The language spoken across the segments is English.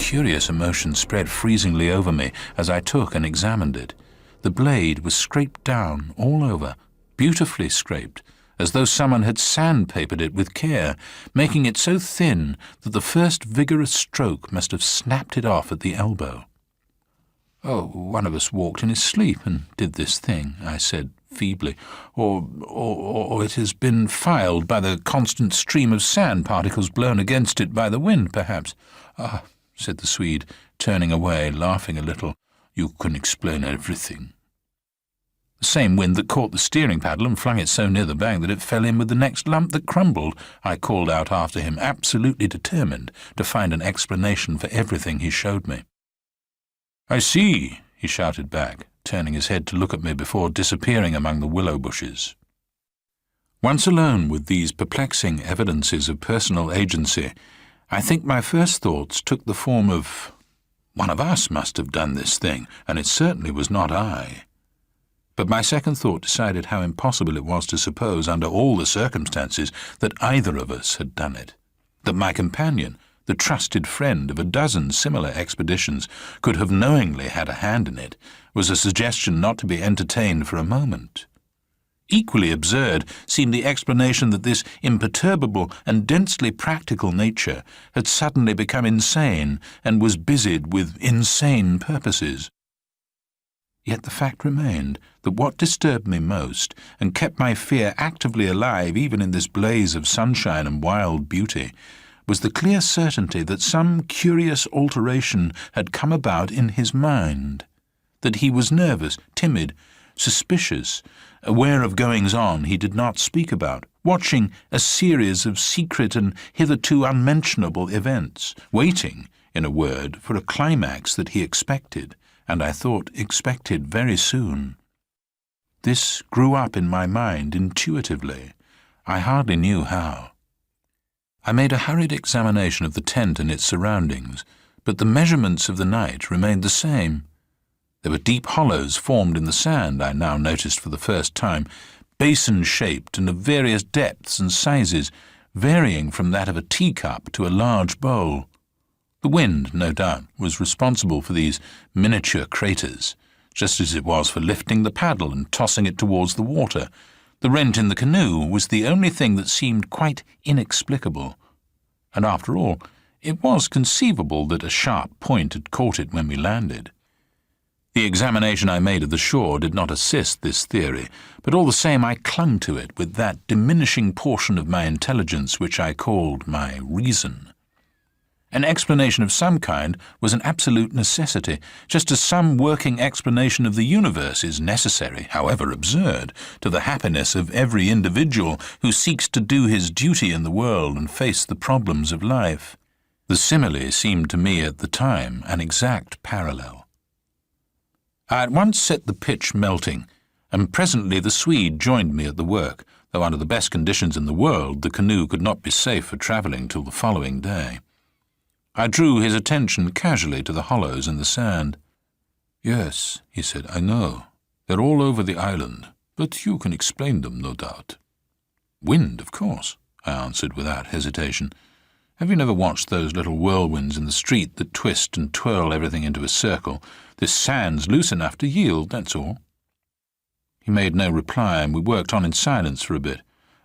curious emotion spread freezingly over me as I took and examined it. The blade was scraped down all over, beautifully scraped, as though someone had sandpapered it with care, making it so thin that the first vigorous stroke must have snapped it off at the elbow. "Oh, one of us walked in his sleep and did this thing," I said feebly, or it has been filed by the constant stream of sand particles blown against it by the wind, perhaps." "Ah," said the Swede, turning away, laughing a little, "you can explain everything." "The same wind that caught the steering paddle and flung it so near the bank that it fell in with the next lump that crumbled," I called out after him, absolutely determined to find an explanation for everything he showed me. "I see," he shouted back, turning his head to look at me before disappearing among the willow bushes. Once alone with these perplexing evidences of personal agency, I think my first thoughts took the form of, one of us must have done this thing, and it certainly was not I. But my second thought decided how impossible it was to suppose, under all the circumstances, that either of us had done it, that my companion, the trusted friend of a dozen similar expeditions, could have knowingly had a hand in it, was a suggestion not to be entertained for a moment. Equally absurd seemed the explanation that this imperturbable and densely practical nature had suddenly become insane and was busied with insane purposes. Yet the fact remained that what disturbed me most, and kept my fear actively alive even in this blaze of sunshine and wild beauty, was the clear certainty that some curious alteration had come about in his mind, that he was nervous, timid, suspicious, aware of goings-on he did not speak about, watching a series of secret and hitherto unmentionable events, waiting, in a word, for a climax that he expected, and I thought expected very soon. This grew up in my mind intuitively. I hardly knew how. I made a hurried examination of the tent and its surroundings, but the measurements of the night remained the same. There were deep hollows formed in the sand, I now noticed for the first time, basin-shaped and of various depths and sizes, varying from that of a teacup to a large bowl. The wind, no doubt, was responsible for these miniature craters, just as it was for lifting the paddle and tossing it towards the water. The rent in the canoe was the only thing that seemed quite inexplicable. And after all, it was conceivable that a sharp point had caught it when we landed. The examination I made of the shore did not assist this theory, but all the same I clung to it with that diminishing portion of my intelligence which I called my reason. An explanation of some kind was an absolute necessity, just as some working explanation of the universe is necessary, however absurd, to the happiness of every individual who seeks to do his duty in the world and face the problems of life. The simile seemed to me at the time an exact parallel. I at once set the pitch melting, and presently the Swede joined me at the work, though under the best conditions in the world the canoe could not be safe for travelling till the following day. I drew his attention casually to the hollows in the sand. "Yes," he said, "I know. They're all over the island, but you can explain them, no doubt." "Wind, of course," I answered without hesitation. "Have you never watched those little whirlwinds in the street that twist and twirl everything into a circle? This sand's loose enough to yield, that's all." He made no reply, and we worked on in silence for a bit.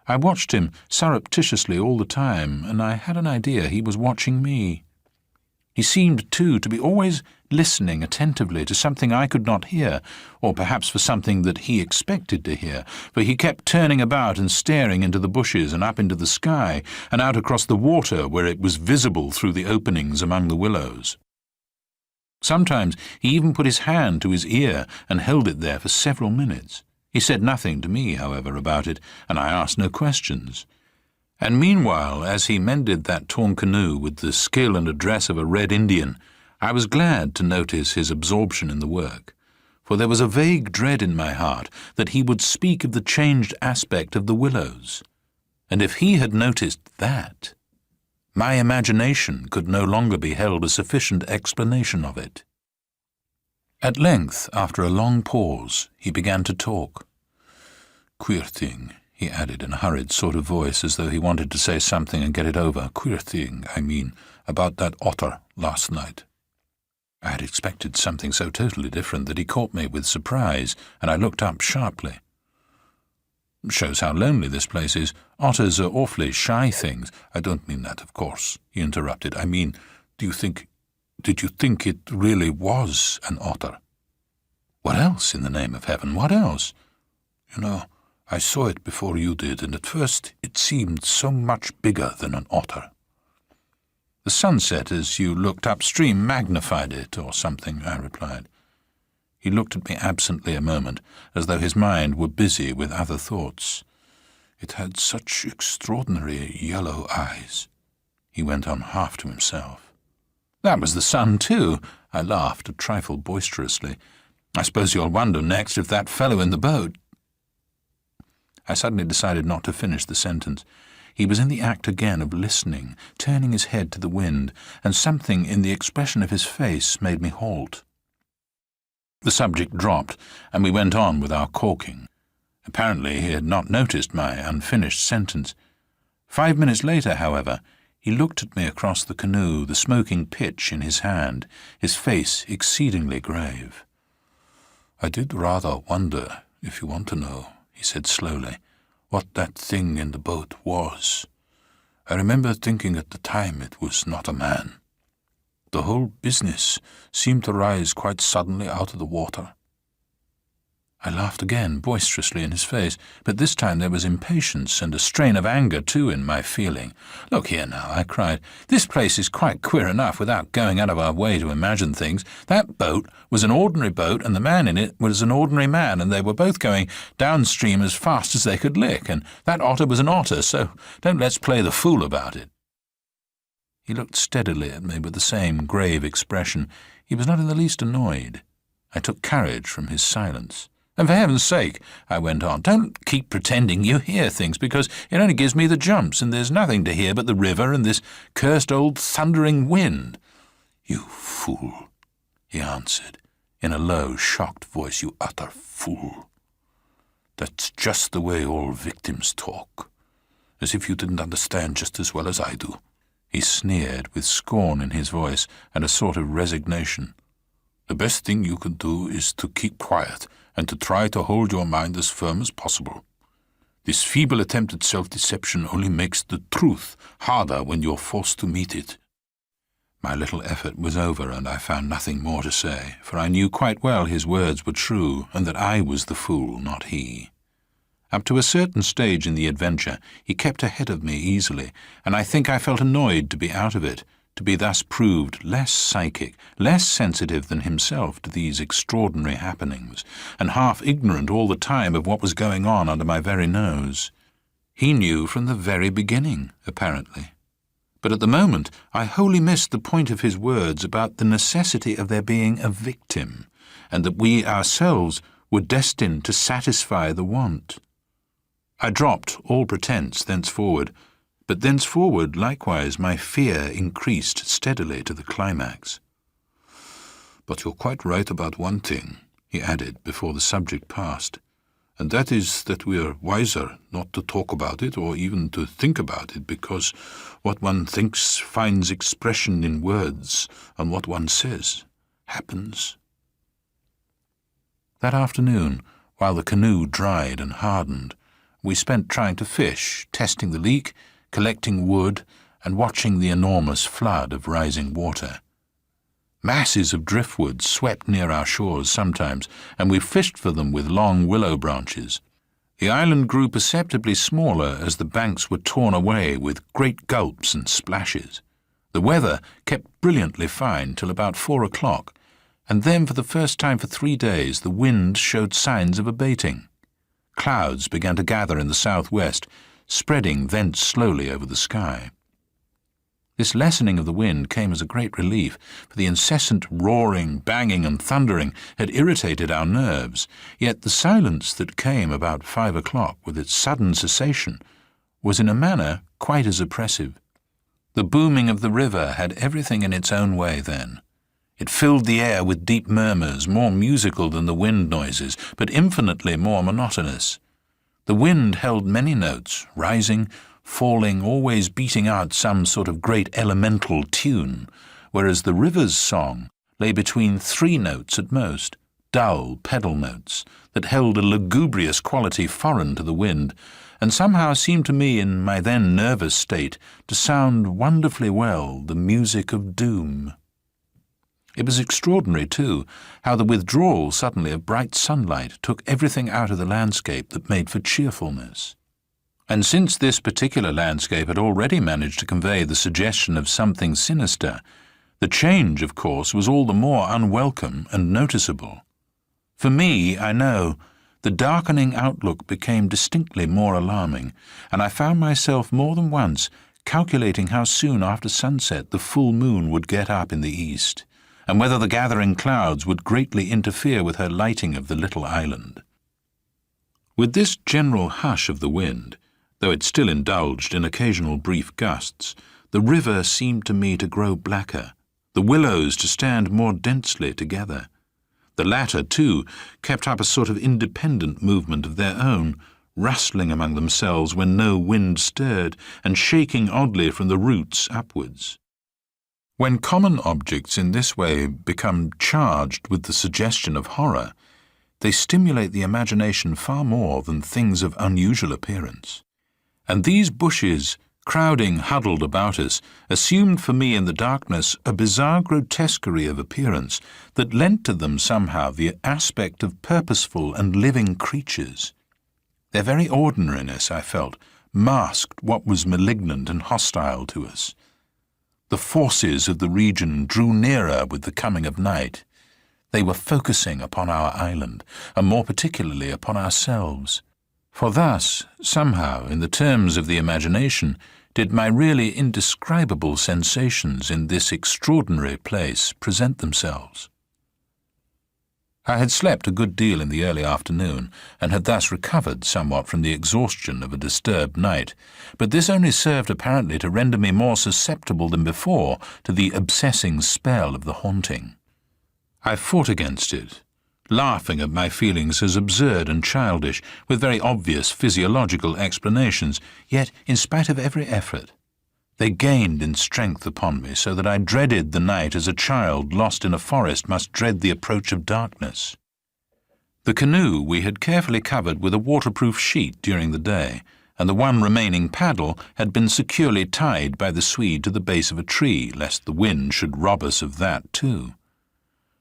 I watched him surreptitiously all the time, and I had an idea he was watching me. He seemed, too, to be always listening attentively to something I could not hear, or perhaps for something that he expected to hear, for he kept turning about and staring into the bushes and up into the sky, and out across the water where it was visible through the openings among the willows. Sometimes he even put his hand to his ear and held it there for several minutes. He said nothing to me, however, about it, and I asked no questions. And meanwhile, as he mended that torn canoe with the skill and address of a Red Indian, I was glad to notice his absorption in the work, for there was a vague dread in my heart that he would speak of the changed aspect of the willows. And if he had noticed that, my imagination could no longer be held a sufficient explanation of it. At length, after a long pause, he began to talk. "Queer thing," he added in a hurried sort of voice, as though he wanted to say something and get it over. "Queer thing, I mean, about that otter last night. I had expected something so totally different that he caught me with surprise, and I looked up sharply. "Shows how lonely this place is. Otters are awfully shy things." "I don't mean that, of course," he interrupted. "I mean, did you think it really was an otter?" "What else, in the name of heaven, what else?" "You know, I saw it before you did, and at first it seemed so much bigger than an otter." "The sunset as you looked upstream magnified it, or something," I replied. He looked at me absently a moment, as though his mind were busy with other thoughts. "It had such extraordinary yellow eyes," he went on half to himself. "That was the sun, too," I laughed, a trifle boisterously. "I suppose you'll wonder next if that fellow in the boat—" I suddenly decided not to finish the sentence. He was in the act again of listening, turning his head to the wind, and something in the expression of his face made me halt. The subject dropped, and we went on with our caulking. Apparently he had not noticed my unfinished sentence. 5 minutes later, however, he looked at me across the canoe, the smoking pitch in his hand, his face exceedingly grave. "I did rather wonder, if you want to know," he said slowly, "what that thing in the boat was. I remember thinking at the time it was not a man. The whole business seemed to rise quite suddenly out of the water." I laughed again, boisterously in his face, but this time there was impatience and a strain of anger, too, in my feeling. "Look here now," I cried. "This place is quite queer enough without going out of our way to imagine things. That boat was an ordinary boat, and the man in it was an ordinary man, and they were both going downstream as fast as they could lick, and that otter was an otter, so don't let's play the fool about it." He looked steadily at me with the same grave expression. He was not in the least annoyed. I took courage from his silence. "And for heaven's sake," I went on, "don't keep pretending you hear things, because it only gives me the jumps, and there's nothing to hear but the river and this cursed old thundering wind." "You fool," he answered, in a low, shocked voice, "you utter fool. That's just the way all victims talk, as if you didn't understand just as well as I do." He sneered, with scorn in his voice and a sort of resignation. "The best thing you can do is to keep quiet and to try to hold your mind as firm as possible. This feeble attempt at self-deception only makes the truth harder when you're forced to meet it." My little effort was over, and I found nothing more to say, for I knew quite well his words were true, and that I was the fool, not he. Up to a certain stage in the adventure, he kept ahead of me easily, and I think I felt annoyed to be out of it, to be thus proved less psychic, less sensitive than himself to these extraordinary happenings, and half ignorant all the time of what was going on under my very nose. He knew from the very beginning, apparently. But at the moment I wholly missed the point of his words about the necessity of there being a victim, and that we ourselves were destined to satisfy the want. I dropped all pretence thenceforward, but thenceforward likewise my fear increased steadily to the climax. "But you're quite right about one thing," he added before the subject passed, "and that is that we're wiser not to talk about it or even to think about it, because what one thinks finds expression in words, and what one says happens." That afternoon, while the canoe dried and hardened, we spent trying to fish, testing the leak, collecting wood, and watching the enormous flood of rising water. Masses of driftwood swept near our shores sometimes, and we fished for them with long willow branches. The island grew perceptibly smaller as the banks were torn away with great gulps and splashes. The weather kept brilliantly fine till about 4 o'clock, and then for the first time for 3 days the wind showed signs of abating. Clouds began to gather in the southwest, spreading thence slowly over the sky. This lessening of the wind came as a great relief, for the incessant roaring, banging, and thundering had irritated our nerves, yet the silence that came about 5 o'clock with its sudden cessation was in a manner quite as oppressive. The booming of the river had everything in its own way then. It filled the air with deep murmurs, more musical than the wind noises, but infinitely more monotonous. The wind held many notes, rising, falling, always beating out some sort of great elemental tune, whereas the river's song, lay between 3 notes at most, dull pedal notes that held a lugubrious quality foreign to the wind, and somehow seemed to me, in my then nervous state, to sound wonderfully well the music of doom. It was extraordinary, too, how the withdrawal suddenly of bright sunlight took everything out of the landscape that made for cheerfulness. And since this particular landscape had already managed to convey the suggestion of something sinister, the change, of course, was all the more unwelcome and noticeable. For me, I know, the darkening outlook became distinctly more alarming, and I found myself more than once calculating how soon after sunset the full moon would get up in the east, and whether the gathering clouds would greatly interfere with her lighting of the little island. With this general hush of the wind, though it still indulged in occasional brief gusts, the river seemed to me to grow blacker, the willows to stand more densely together. The latter, too, kept up a sort of independent movement of their own, rustling among themselves when no wind stirred, and shaking oddly from the roots upwards. When common objects in this way become charged with the suggestion of horror, they stimulate the imagination far more than things of unusual appearance. And these bushes, crowding huddled about us, assumed for me in the darkness a bizarre grotesquerie of appearance that lent to them somehow the aspect of purposeful and living creatures. Their very ordinariness, I felt, masked what was malignant and hostile to us. The forces of the region drew nearer with the coming of night. They were focusing upon our island, and more particularly upon ourselves. For thus, somehow, in the terms of the imagination, did my really indescribable sensations in this extraordinary place present themselves. I had slept a good deal in the early afternoon, and had thus recovered somewhat from the exhaustion of a disturbed night, but this only served apparently to render me more susceptible than before to the obsessing spell of the haunting. I fought against it, laughing at my feelings as absurd and childish, with very obvious physiological explanations, yet, in spite of every effort, they gained in strength upon me, so that I dreaded the night as a child lost in a forest must dread the approach of darkness. The canoe we had carefully covered with a waterproof sheet during the day, and the one remaining paddle had been securely tied by the Swede to the base of a tree, lest the wind should rob us of that too.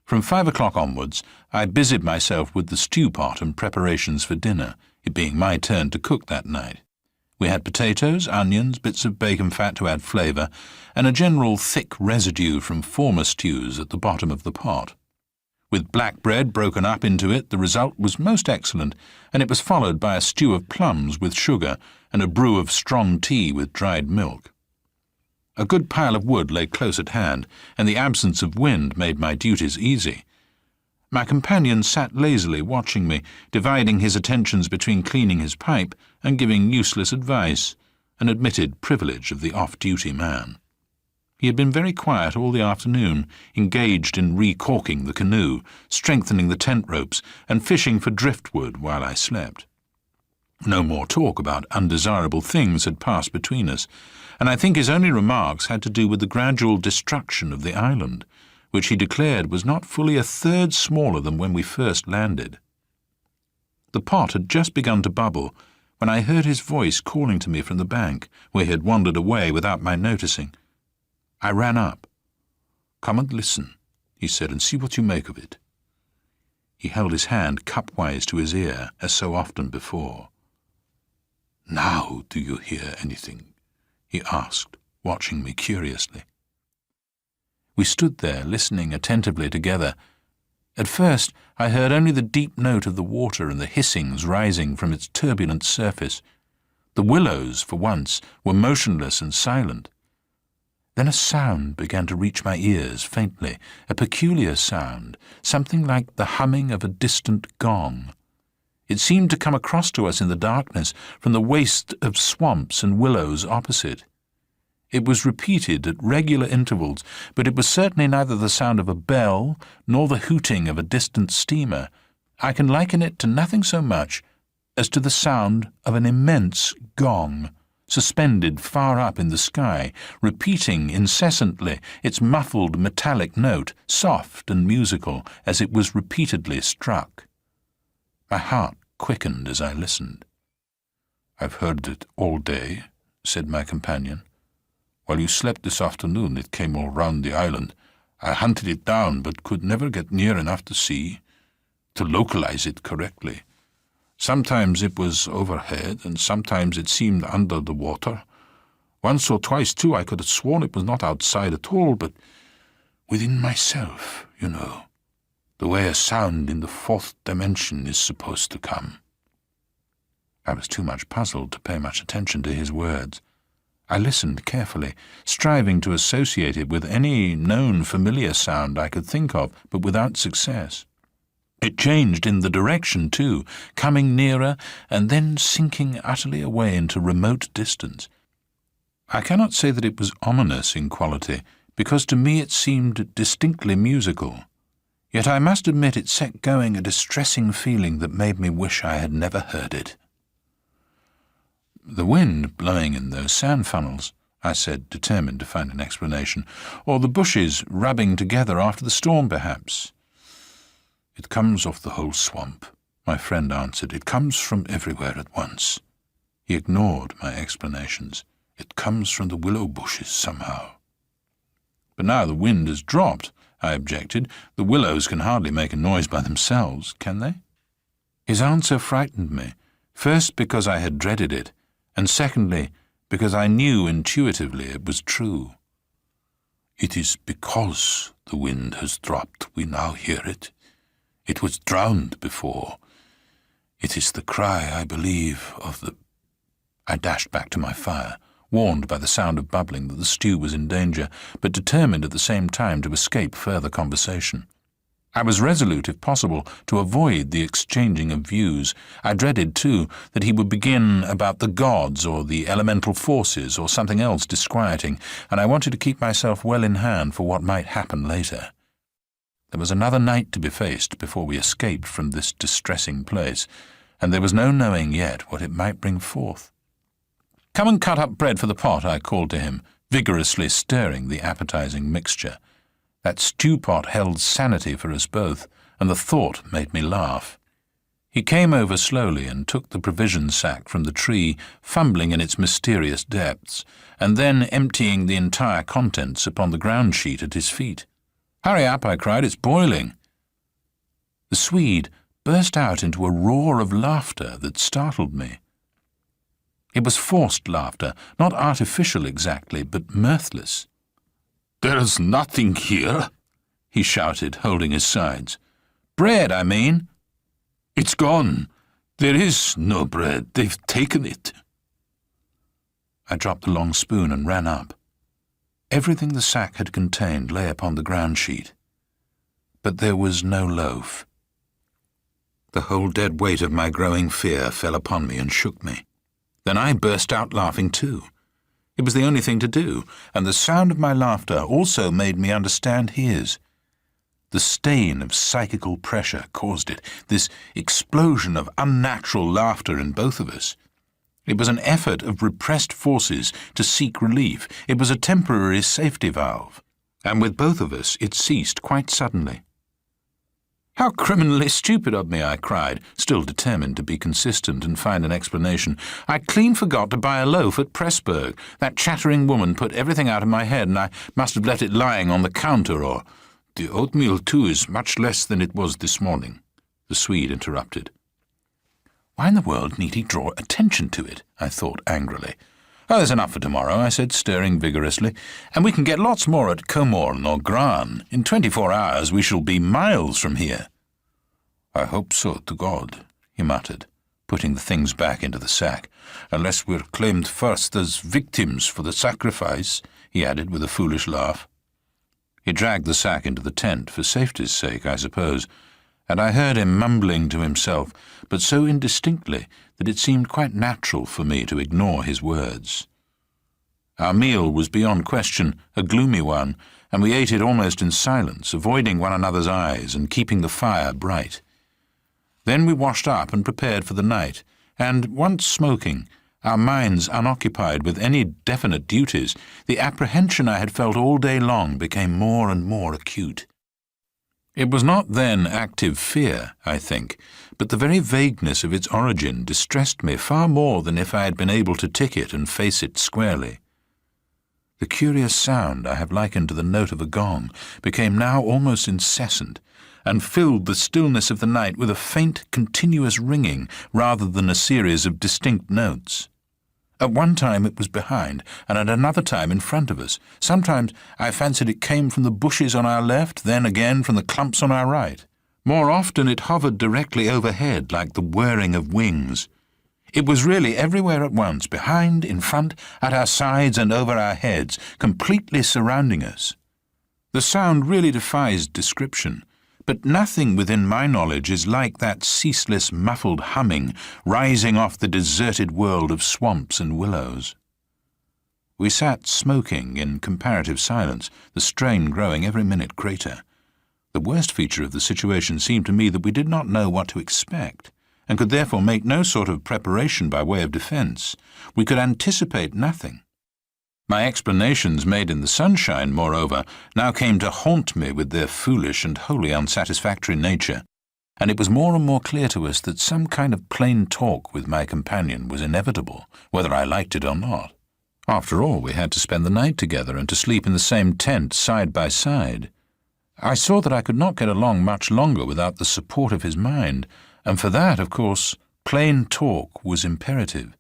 From 5 o'clock onwards, I busied myself with the stew pot and preparations for dinner, it being my turn to cook that night. We had potatoes, onions, bits of bacon fat to add flavour, and a general thick residue from former stews at the bottom of the pot. With black bread broken up into it, the result was most excellent, and it was followed by a stew of plums with sugar and a brew of strong tea with dried milk. A good pile of wood lay close at hand, and the absence of wind made my duties easy. My companion sat lazily watching me, dividing his attentions between cleaning his pipe and giving useless advice, an admitted privilege of the off-duty man. He had been very quiet all the afternoon, engaged in re-caulking the canoe, strengthening the tent ropes, and fishing for driftwood while I slept. No more talk about undesirable things had passed between us, and I think his only remarks had to do with the gradual destruction of the island, which he declared was not fully a third smaller than when we first landed. The pot had just begun to bubble when I heard his voice calling to me from the bank, where he had wandered away without my noticing. I ran up. "Come and listen," he said, "and see what you make of it." He held his hand cup-wise to his ear, as so often before. "Now do you hear anything?" he asked, watching me curiously. We stood there, listening attentively together. At first I heard only the deep note of the water and the hissings rising from its turbulent surface. The willows, for once, were motionless and silent. Then a sound began to reach my ears faintly, a peculiar sound, something like the humming of a distant gong. It seemed to come across to us in the darkness from the waste of swamps and willows opposite. It was repeated at regular intervals, but it was certainly neither the sound of a bell nor the hooting of a distant steamer. I can liken it to nothing so much as to the sound of an immense gong, suspended far up in the sky, repeating incessantly its muffled metallic note, soft and musical, as it was repeatedly struck. My heart quickened as I listened. "I've heard it all day," said my companion. "While you slept this afternoon, it came all round the island. I hunted it down, but could never get near enough to see, to localize it correctly. Sometimes it was overhead, and sometimes it seemed under the water. Once or twice, too, I could have sworn it was not outside at all, but within myself, you know, the way a sound in the fourth dimension is supposed to come." I was too much puzzled to pay much attention to his words. I listened carefully, striving to associate it with any known familiar sound I could think of, but without success. It changed in the direction, too, coming nearer and then sinking utterly away into remote distance. I cannot say that it was ominous in quality, because to me it seemed distinctly musical. Yet I must admit it set going a distressing feeling that made me wish I had never heard it. "The wind blowing in those sand funnels," I said, determined to find an explanation. "Or the bushes rubbing together after the storm, perhaps." "It comes off the whole swamp," my friend answered. "It comes from everywhere at once." He ignored my explanations. "It comes from the willow bushes somehow." "But now the wind has dropped," I objected. "The willows can hardly make a noise by themselves, can they?" His answer frightened me, first because I had dreaded it, and secondly because I knew intuitively it was true. "It is because the wind has dropped we now hear it. It was drowned before. It is the cry, I believe, of the—" I dashed back to my fire, warned by the sound of bubbling that the stew was in danger, but determined at the same time to escape further conversation. I was resolute, if possible, to avoid the exchanging of views. I dreaded, too, that he would begin about the gods or the elemental forces or something else disquieting, and I wanted to keep myself well in hand for what might happen later. There was another night to be faced before we escaped from this distressing place, and there was no knowing yet what it might bring forth. "Come and cut up bread for the pot," I called to him, vigorously stirring the appetizing mixture. That stew pot held sanity for us both, and the thought made me laugh. He came over slowly and took the provision sack from the tree, fumbling in its mysterious depths, and then emptying the entire contents upon the ground sheet at his feet. "Hurry up," I cried, "it's boiling." The Swede burst out into a roar of laughter that startled me. It was forced laughter, not artificial exactly, but mirthless. "There's nothing here," he shouted, holding his sides. "Bread, I mean." "It's gone. There is no bread. They've taken it." I dropped the long spoon and ran up. Everything the sack had contained lay upon the ground sheet, but there was no loaf. The whole dead weight of my growing fear fell upon me and shook me. Then I burst out laughing too. It was the only thing to do, and the sound of my laughter also made me understand his. The stain of psychical pressure caused it, this explosion of unnatural laughter in both of us. It was an effort of repressed forces to seek relief. It was a temporary safety valve, and with both of us it ceased quite suddenly. "How criminally stupid of me," I cried, still determined to be consistent and find an explanation. "I clean forgot to buy a loaf at Pressburg. That chattering woman put everything out of my head, and I must have left it lying on the counter, or—" "The oatmeal, too, is much less than it was this morning," the Swede interrupted. Why in the world need he draw attention to it? I thought angrily. "Oh, there's enough for tomorrow," I said, stirring vigorously, "and we can get lots more at Comorn or Gran. In 24 hours we shall be miles from here." "I hope so, to God," he muttered, putting the things back into the sack. "Unless we're claimed first as victims for the sacrifice," he added with a foolish laugh. He dragged the sack into the tent, for safety's sake, I suppose, and I heard him mumbling to himself, but so indistinctly that it seemed quite natural for me to ignore his words. Our meal was beyond question a gloomy one, and we ate it almost in silence, avoiding one another's eyes and keeping the fire bright. Then we washed up and prepared for the night, and, once smoking, our minds unoccupied with any definite duties, the apprehension I had felt all day long became more and more acute. It was not then active fear, I think, but the very vagueness of its origin distressed me far more than if I had been able to tick it and face it squarely. The curious sound I have likened to the note of a gong became now almost incessant, and filled the stillness of the night with a faint, continuous ringing rather than a series of distinct notes. At one time it was behind, and at another time in front of us. Sometimes I fancied it came from the bushes on our left, then again from the clumps on our right. More often it hovered directly overhead like the whirring of wings. It was really everywhere at once, behind, in front, at our sides and over our heads, completely surrounding us. The sound really defies description, but nothing within my knowledge is like that ceaseless muffled humming rising off the deserted world of swamps and willows. We sat smoking in comparative silence, the strain growing every minute greater. The worst feature of the situation seemed to me that we did not know what to expect, and could therefore make no sort of preparation by way of defence. We could anticipate nothing. My explanations made in the sunshine, moreover, now came to haunt me with their foolish and wholly unsatisfactory nature, and it was more and more clear to us that some kind of plain talk with my companion was inevitable, whether I liked it or not. After all, we had to spend the night together and to sleep in the same tent side by side. I saw that I could not get along much longer without the support of his mind, and for that, of course, plain talk was imperative.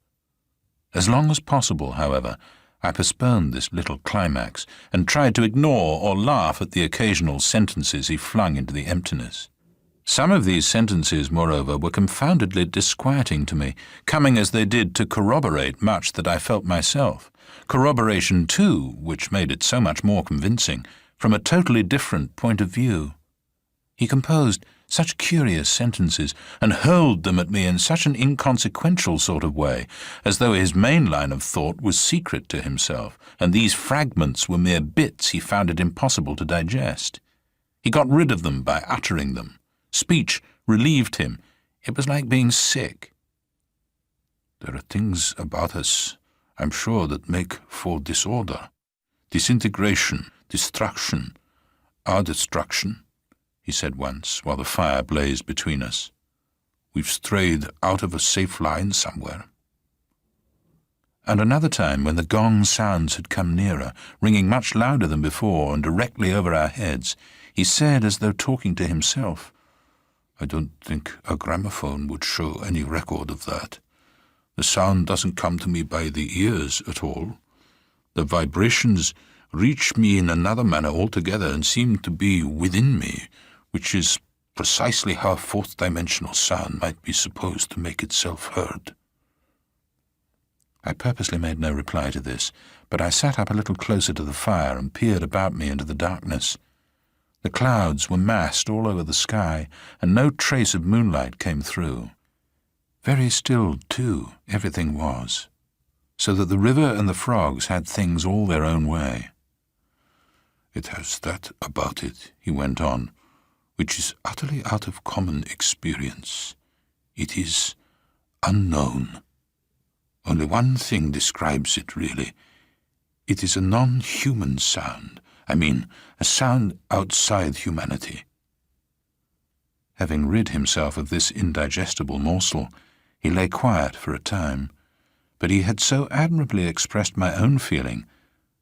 As long as possible, however, I postponed this little climax and tried to ignore or laugh at the occasional sentences he flung into the emptiness. Some of these sentences, moreover, were confoundedly disquieting to me, coming as they did to corroborate much that I felt myself. Corroboration, too, which made it so much more convincing, from a totally different point of view. He composed such curious sentences, and hurled them at me in such an inconsequential sort of way, as though his main line of thought was secret to himself, and these fragments were mere bits he found it impossible to digest. He got rid of them by uttering them. Speech relieved him. It was like being sick. There are things about us, I'm sure, that make for disorder, disintegration, destruction, our destruction, he said once, while the fire blazed between us. We've strayed out of a safe line somewhere. And another time, when the gong sounds had come nearer, ringing much louder than before and directly over our heads, he said, as though talking to himself, I don't think a gramophone would show any record of that. The sound doesn't come to me by the ears at all. The vibrations reach me in another manner altogether and seem to be within me, which is precisely how a fourth-dimensional sound might be supposed to make itself heard. I purposely made no reply to this, but I sat up a little closer to the fire and peered about me into the darkness. The clouds were massed all over the sky, and no trace of moonlight came through. Very still, too, everything was, so that the river and the frogs had things all their own way. It has that about it, he went on, which is utterly out of common experience. It is unknown. Only one thing describes it, really. It is a non-human sound. I mean, a sound outside humanity. Having rid himself of this indigestible morsel, he lay quiet for a time, but he had so admirably expressed my own feeling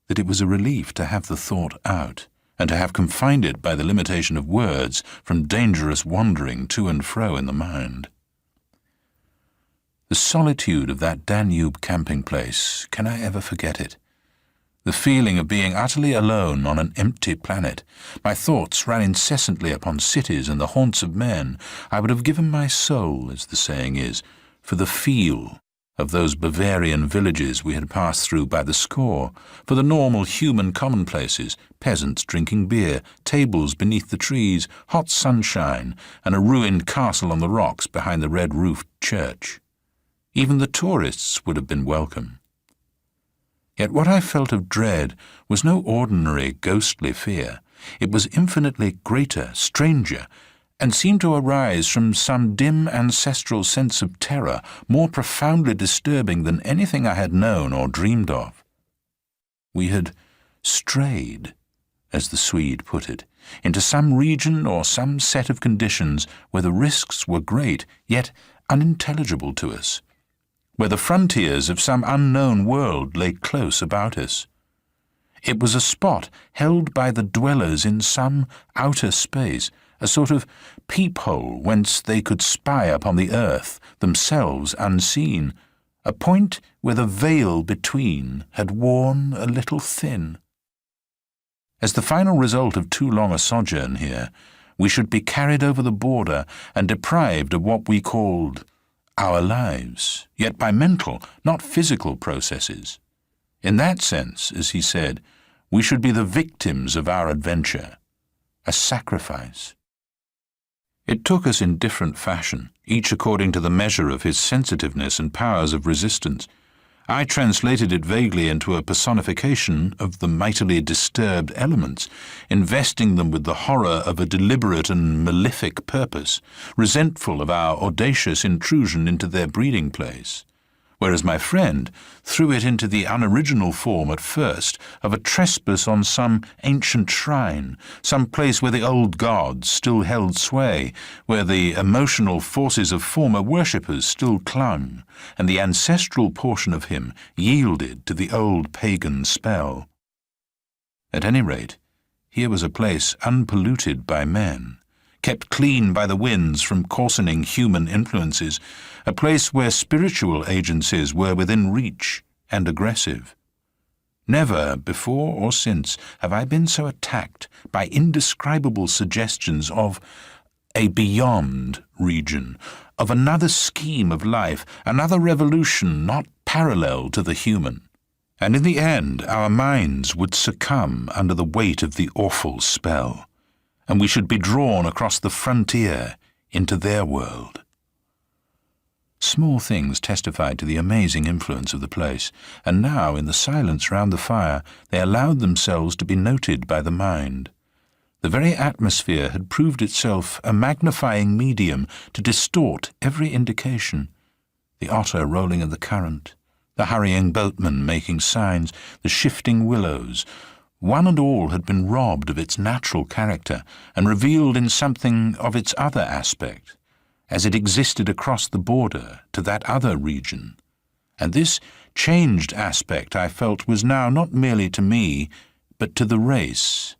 that it was a relief to have the thought out, and to have confined it by the limitation of words from dangerous wandering to and fro in the mind. The solitude of that Danube camping place, can I ever forget it? The feeling of being utterly alone on an empty planet. My thoughts ran incessantly upon cities and the haunts of men. I would have given my soul, as the saying is, for the feel of those Bavarian villages we had passed through by the score, for the normal human commonplaces, peasants drinking beer, tables beneath the trees, hot sunshine, and a ruined castle on the rocks behind the red-roofed church. Even the tourists would have been welcome. Yet what I felt of dread was no ordinary ghostly fear. It was infinitely greater, stranger, and seemed to arise from some dim ancestral sense of terror more profoundly disturbing than anything I had known or dreamed of. We had strayed, as the Swede put it, into some region or some set of conditions where the risks were great, yet unintelligible to us, where the frontiers of some unknown world lay close about us. It was a spot held by the dwellers in some outer space, a sort of peephole whence they could spy upon the earth, themselves unseen, a point where the veil between had worn a little thin. As the final result of too long a sojourn here, we should be carried over the border and deprived of what we called our lives, yet by mental, not physical processes. In that sense, as he said, we should be the victims of our adventure, a sacrifice. It took us in different fashion, each according to the measure of his sensitiveness and powers of resistance. I translated it vaguely into a personification of the mightily disturbed elements, investing them with the horror of a deliberate and malefic purpose, resentful of our audacious intrusion into their breeding place, whereas my friend threw it into the unoriginal form at first of a trespass on some ancient shrine, some place where the old gods still held sway, where the emotional forces of former worshippers still clung, and the ancestral portion of him yielded to the old pagan spell. At any rate, here was a place unpolluted by men, kept clean by the winds from coarsening human influences, a place where spiritual agencies were within reach and aggressive. Never, before or since, have I been so attacked by indescribable suggestions of a beyond region, of another scheme of life, another revolution not parallel to the human. And in the end, our minds would succumb under the weight of the awful spell, and we should be drawn across the frontier into their world. Small things testified to the amazing influence of the place, and now, in the silence round the fire, they allowed themselves to be noted by the mind. The very atmosphere had proved itself a magnifying medium to distort every indication. The otter rolling in the current, the hurrying boatman making signs, the shifting willows, one and all had been robbed of its natural character and revealed in something of its other aspect, as it existed across the border to that other region. And this changed aspect, I felt, was now not merely to me, but to the race.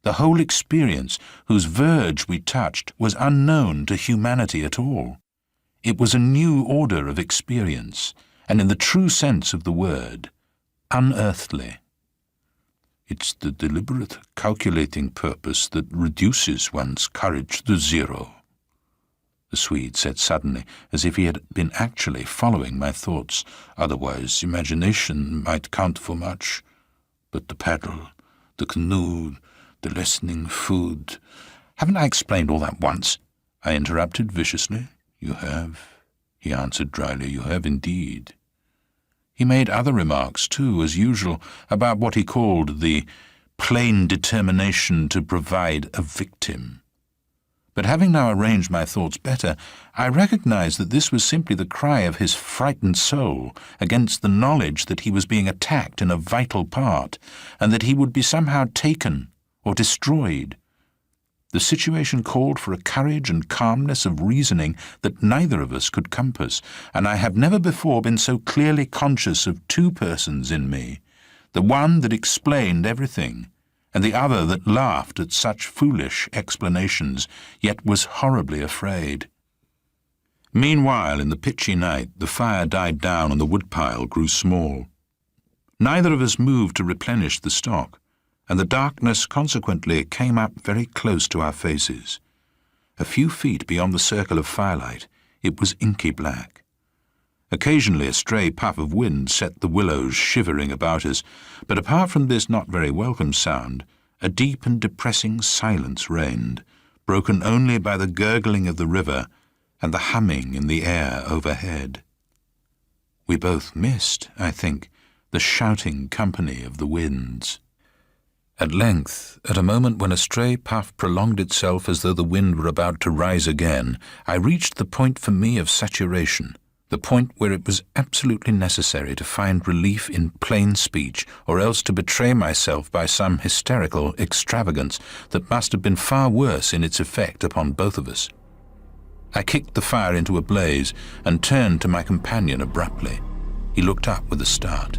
The whole experience, whose verge we touched, was unknown to humanity at all. It was a new order of experience, and in the true sense of the word, unearthly. It's the deliberate, calculating purpose that reduces one's courage to zero, the Swede said suddenly, as if he had been actually following my thoughts. Otherwise, imagination might count for much. But the paddle, the canoe, the lessening food— Haven't I explained all that once? I interrupted viciously. You have, he answered dryly. You have indeed. He made other remarks, too, as usual, about what he called the plain determination to provide a victim. But having now arranged my thoughts better, I recognized that this was simply the cry of his frightened soul against the knowledge that he was being attacked in a vital part, and that he would be somehow taken or destroyed. The situation called for a courage and calmness of reasoning that neither of us could compass, and I have never before been so clearly conscious of two persons in me, the one that explained everything, and the other that laughed at such foolish explanations, yet was horribly afraid. Meanwhile, in the pitchy night, the fire died down and the woodpile grew small. Neither of us moved to replenish the stock, and the darkness consequently came up very close to our faces. A few feet beyond the circle of firelight, it was inky black. Occasionally a stray puff of wind set the willows shivering about us, but apart from this not very welcome sound, a deep and depressing silence reigned, broken only by the gurgling of the river and the humming in the air overhead. We both missed, I think, the shouting company of the winds. At length, at a moment when a stray puff prolonged itself as though the wind were about to rise again, I reached the point for me of saturation, the point where it was absolutely necessary to find relief in plain speech, or else to betray myself by some hysterical extravagance that must have been far worse in its effect upon both of us. I kicked the fire into a blaze and turned to my companion abruptly. He looked up with a start.